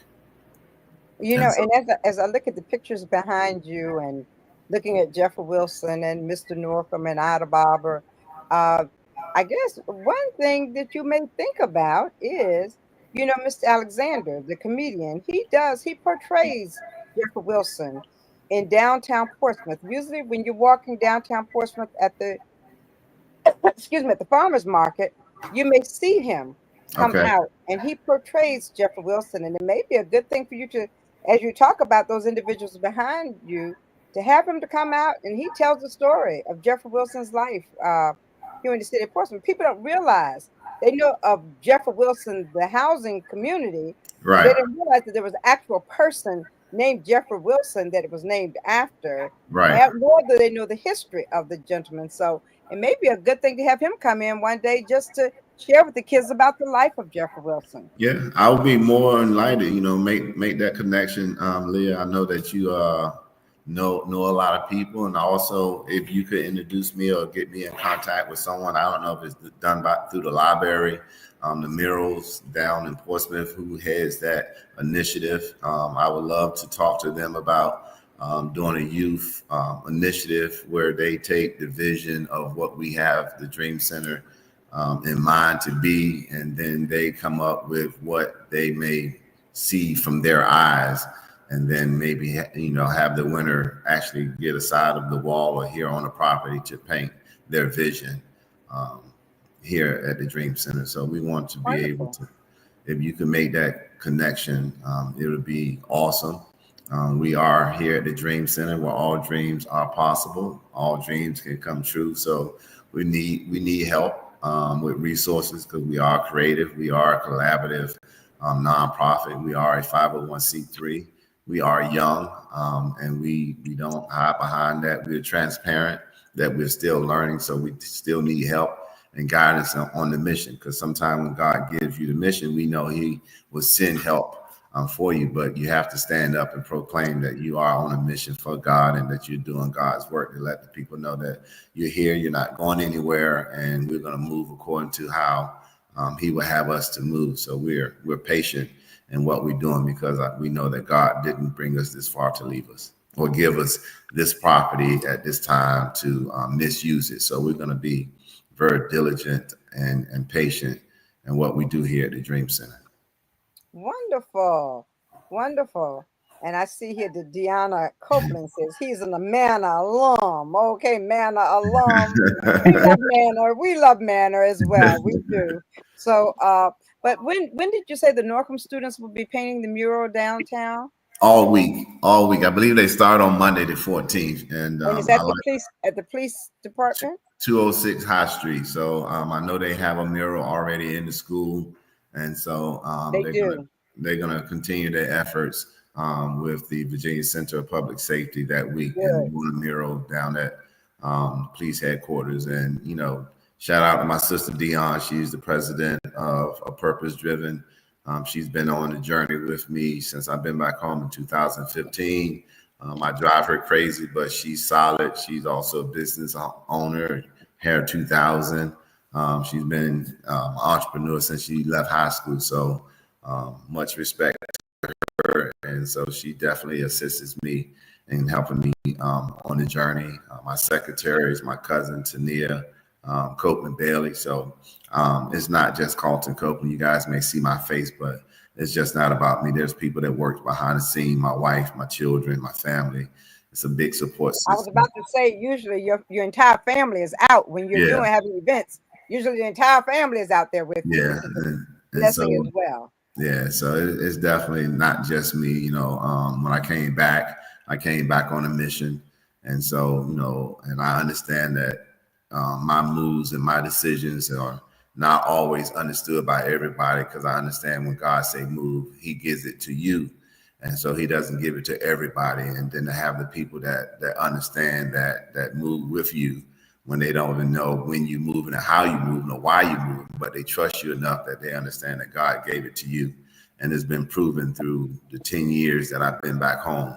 And as I look at the pictures behind you and looking at Jeffrey Wilson and Mr. Norcom and Ida Barber, I guess one thing that you may think about is, Mr. Alexander, the comedian, he portrays Jeffrey Wilson in downtown Portsmouth. Usually when you're walking downtown Portsmouth at the at the farmer's market, you may see him come out, and he portrays Jeffrey Wilson. And it may be a good thing for you to, as you talk about those individuals behind you, to have him to come out and he tells the story of Jeffrey Wilson's life here in the city of Portsmouth. People don't realize, they know of Jeffrey Wilson, the housing community, right? They didn't realize that there was an actual person named Jeffrey Wilson that it was named after, right? Nor do they know the history of the gentleman. So it may be a good thing to have him come in one day just to share with the kids about the life of Jeffrey Wilson. Yeah, I would be more enlightened, make that connection. Leah, I know that you know a lot of people, and also if you could introduce me or get me in contact with someone, I don't know if it's done through the library, the murals down in Portsmouth, who heads that initiative. I would love to talk to them about doing a youth initiative where they take the vision of what we have, the Dream Center, in mind to be, and then they come up with what they may see from their eyes, and then maybe have the winner actually get a side of the wall or here on the property to paint their vision here at the Dream Center. So we want to be able to, if you can make that connection, it would be awesome. We are here at the Dream Center where all dreams are possible. All dreams can come true. So we need help with resources, because we are creative. We are a collaborative nonprofit. We are a 501c3. We are young, and we don't hide behind that. We're transparent, that we're still learning. So we still need help and guidance on the mission, because sometimes when God gives you the mission, we know he will send help for you, but you have to stand up and proclaim that you are on a mission for God and that you're doing God's work, to let the people know that you're here, you're not going anywhere, and we're going to move according to how he will have us to move. So we're patient in what we're doing, because we know that God didn't bring us this far to leave us or give us this property at this time to misuse it. So we're going to be very diligent and patient in what we do here at the Dream Center. Wonderful. And I see here that Deanna Copeland says he's an Amana alum. Okay, Manor alum. We love Manor as well. We do. So, but when did you say the Norcom students will be painting the mural downtown? All week. I believe they start on Monday the 14th. And is that at the police department? 206 High Street. So I know they have a mural already in the school. And so they're going to continue their efforts with the Virginia Center of Public Safety that week, and doing a mural down at police headquarters. And, shout out to my sister Dion. She's the president of A Purpose Driven. She's been on the journey with me since I've been back home in 2015. I drive her crazy, but she's solid. She's also a business owner, Hair 2000. She's been an entrepreneur since she left high school. So much respect to her. And so she definitely assists me in helping me on the journey. My secretary is my cousin, Tania Copeland Bailey. So it's not just Carlton Copeland. You guys may see my face, but it's just not about me. There's people that work behind the scene, my wife, my children, my family. It's a big support system. I was about to say, usually your entire family is out when you're having events. Usually the entire family is out there with you. And blessing as well. Yeah, so it's definitely not just me. When I came back on a mission. And so, and I understand that my moves and my decisions are not always understood by everybody, because I understand when God say move, he gives it to you. And so he doesn't give it to everybody. And then to have the people that understand that move with you when they don't even know when you're moving and how you're moving or why you're moving, but they trust you enough that they understand that God gave it to you. And it's been proven through the 10 years that I've been back home.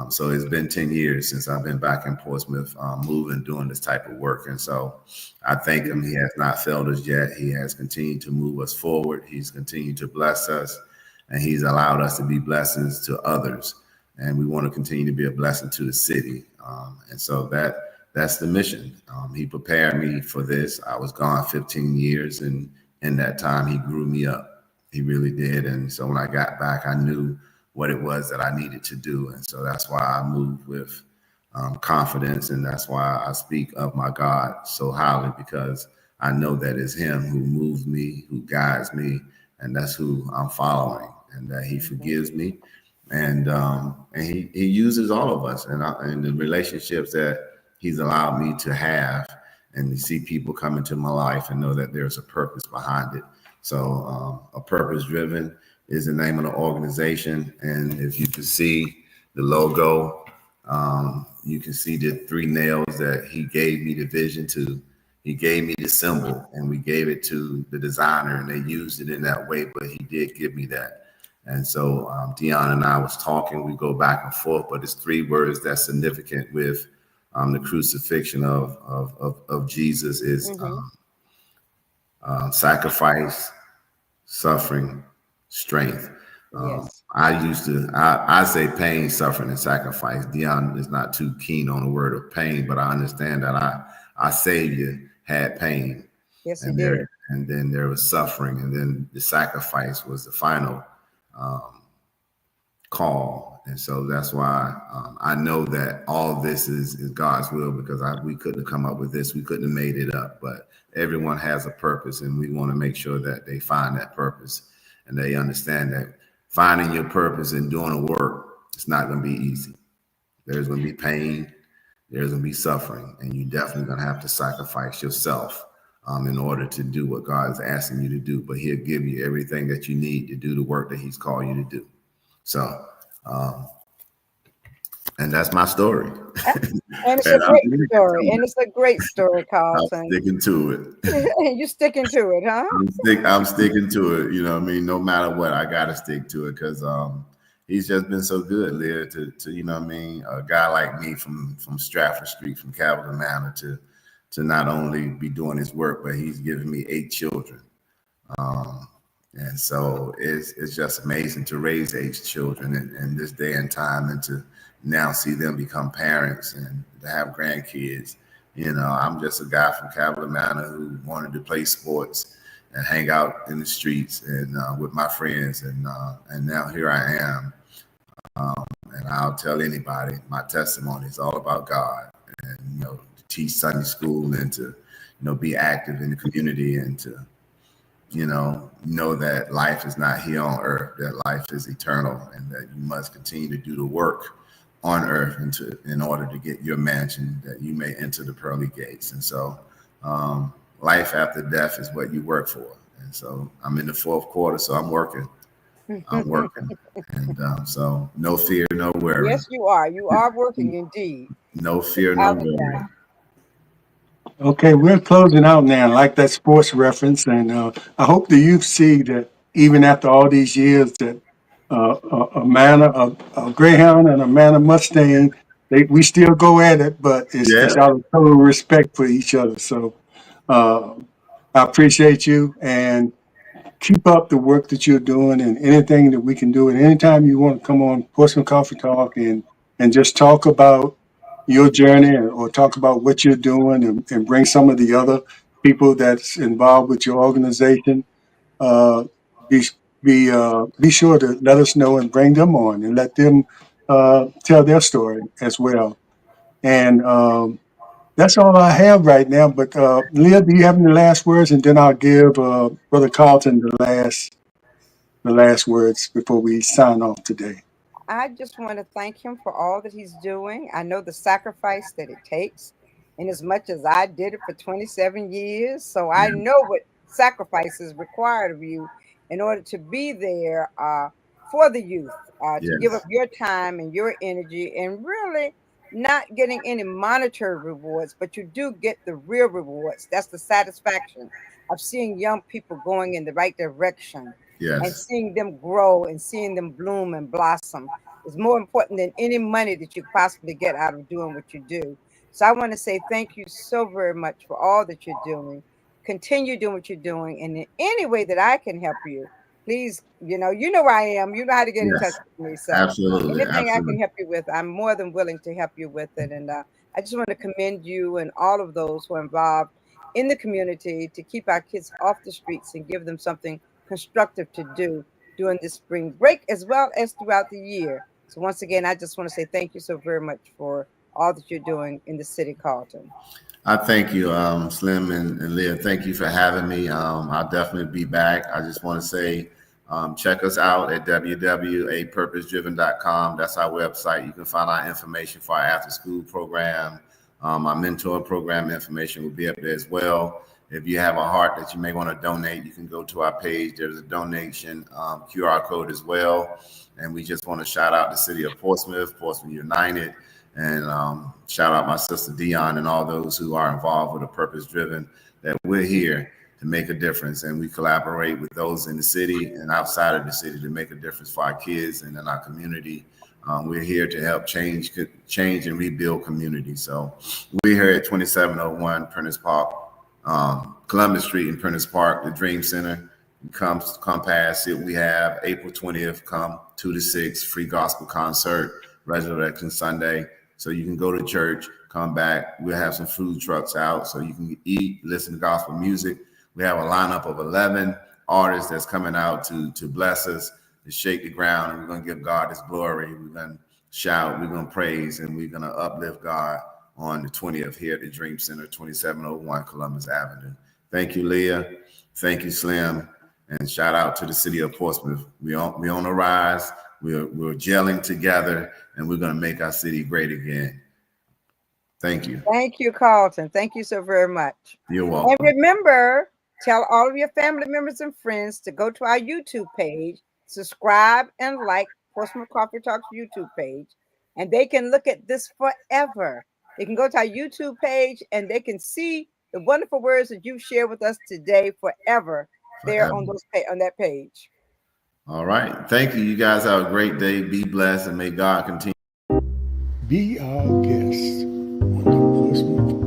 So it's been 10 years since I've been back in Portsmouth, moving, doing this type of work. And so I thank him. He has not failed us yet. He has continued to move us forward. He's continued to bless us, and he's allowed us to be blessings to others. And we want to continue to be a blessing to the city. And so that's the mission. He prepared me for this. I was gone 15 years, and in that time, he grew me up. He really did. And so when I got back, I knew what it was that I needed to do. And so that's why I moved with confidence. And that's why I speak of my God so highly, because I know that it's him who moves me, who guides me, and that's who I'm following, and that he forgives me. And he uses all of us, and the relationships that he's allowed me to have, and to see people come into my life and know that there's a purpose behind it. So a purpose driven is the name of the organization. And if you can see the logo, you can see the 3 nails that he gave me the vision to. He gave me the symbol, and we gave it to the designer, and they used it in that way, but he did give me that. And so Dion and I was talking, we go back and forth, but it's 3 words that's significant with the crucifixion of Jesus is sacrifice, suffering, strength. Yes. I say pain, suffering, and sacrifice. Dion is not too keen on the word of pain, but I understand that our Savior had pain. Yes, he did. And then there was suffering, and then the sacrifice was the final call. And so that's why I know that all of this is God's will, because we couldn't have come up with this. We couldn't have made it up, but everyone has a purpose, and we want to make sure that they find that purpose, and they understand that finding your purpose and doing the work, it's not going to be easy. There's going to be pain. There's going to be suffering, and you're definitely going to have to sacrifice yourself in order to do what God is asking you to do. But he'll give you everything that you need to do the work that he's called you to do. So, and that's my story. And it's a great story. And it's a great story, Carlton. I'm sticking to it. You're sticking to it, huh? I'm sticking to it. You know what I mean? No matter what, I got to stick to it, because he's just been so good, Leah, to you know what I mean? A guy like me from Stratford Street, from Carlton Manor, to not only be doing his work, but he's given me 8 children. And so it's just amazing to raise 8 children in this day and time, and to now see them become parents and to have grandkids. You know, I'm just a guy from Carlton Manor who wanted to play sports and hang out in the streets and with my friends. And now here I am. And I'll tell anybody, my testimony is all about God, and, you know, to teach Sunday school, and to, you know, be active in the community, and to, you know that life is not here on earth, that life is eternal, and that you must continue to do the work on earth in order to get your mansion, that you may enter the pearly gates. And so life after death is what you work for. And so I'm in the 4th quarter, so I'm working. And so no fear, no worry. Yes, you are. You are working indeed. No fear, no worry. Okay, we're closing out now. I like that sports reference, and I hope the youth see that even after all these years, that a Greyhound and a Manor Mustang, we still go at it, but it's out of total respect for each other. So I appreciate you, and keep up the work that you're doing, and anything that we can do. And anytime you want to come on Portsmouth Coffee Talk and just talk about your journey, or talk about what you're doing, and bring some of the other people that's involved with your organization, uh, be be sure to let us know and bring them on and let them tell their story as well. And that's all I have right now. But Leah, do you have any last words? And then I'll give Brother Carlton the last words before we sign off today. I just want to thank him for all that he's doing. I know the sacrifice that it takes, and as much as I did it for 27 years, so I know what sacrifice is required of you in order to be there for the youth, to give up your time and your energy, and really not getting any monetary rewards, but you do get the real rewards. That's the satisfaction of seeing young people going in the right direction and Yes. seeing them grow and seeing them bloom and blossom is more important than any money that you possibly get out of doing what you do. So I want to say thank you so very much for all that you're doing. Continue doing what you're doing, and in any way that I can help you, please, you know where I am. You know how to get in touch Yes. with me. So Absolutely. anything I can Absolutely. help you with, I'm more than willing to help you with it. And I just want to commend you and all of those who are involved in the community to keep our kids off the streets and give them something constructive to do during this spring break as well as throughout the year. So once again, I just want to say thank you so very much for all that you're doing in the city, Carlton. I thank you, Slim and Leah. Thank you for having me. I'll definitely be back. I just want to say, check us out at www.apurposedriven.com. That's our website. You can find our information for our after school program. Our mentor program information will be up there as well. If you have a heart that you may want to donate, you can go to our page. There's a donation QR code as well. And we just want to shout out the city of Portsmouth, Portsmouth United, and shout out my sister Dion and all those who are involved with a purpose driven, that we're here to make a difference, and we collaborate with those in the city and outside of the city to make a difference for our kids and in our community. We're here to help change and rebuild community. So we're here at 2701 Prentice Park, Columbus Street in Prentice Park, the Dream Center. Come past it. We have April 20th, come 2 to 6, free gospel concert, Resurrection Sunday. So you can go to church, come back. We'll have some food trucks out so you can eat, listen to gospel music. We have a lineup of 11 artists that's coming out to bless us, to shake the ground, and we're going to give God his glory. We're going to shout, we're going to praise, and we're going to uplift God on the 20th here at the Dream Center, 2701 Columbus Avenue. Thank you, Leah. Thank you, Slim. And shout out to the city of Portsmouth. We on the rise. We're gelling together, and we're going to make our city great again. Thank you. Thank you, Carlton. Thank you so very much. You're welcome. And remember, tell all of your family members and friends to go to our YouTube page, subscribe and like Portsmouth Coffee Talks YouTube page, and they can look at this forever. They can go to our YouTube page and they can see the wonderful words that you've shared with us today forever there on that page. All right. Thank you. You guys have a great day. Be blessed, and may God continue. Be our guest on the Portsmouth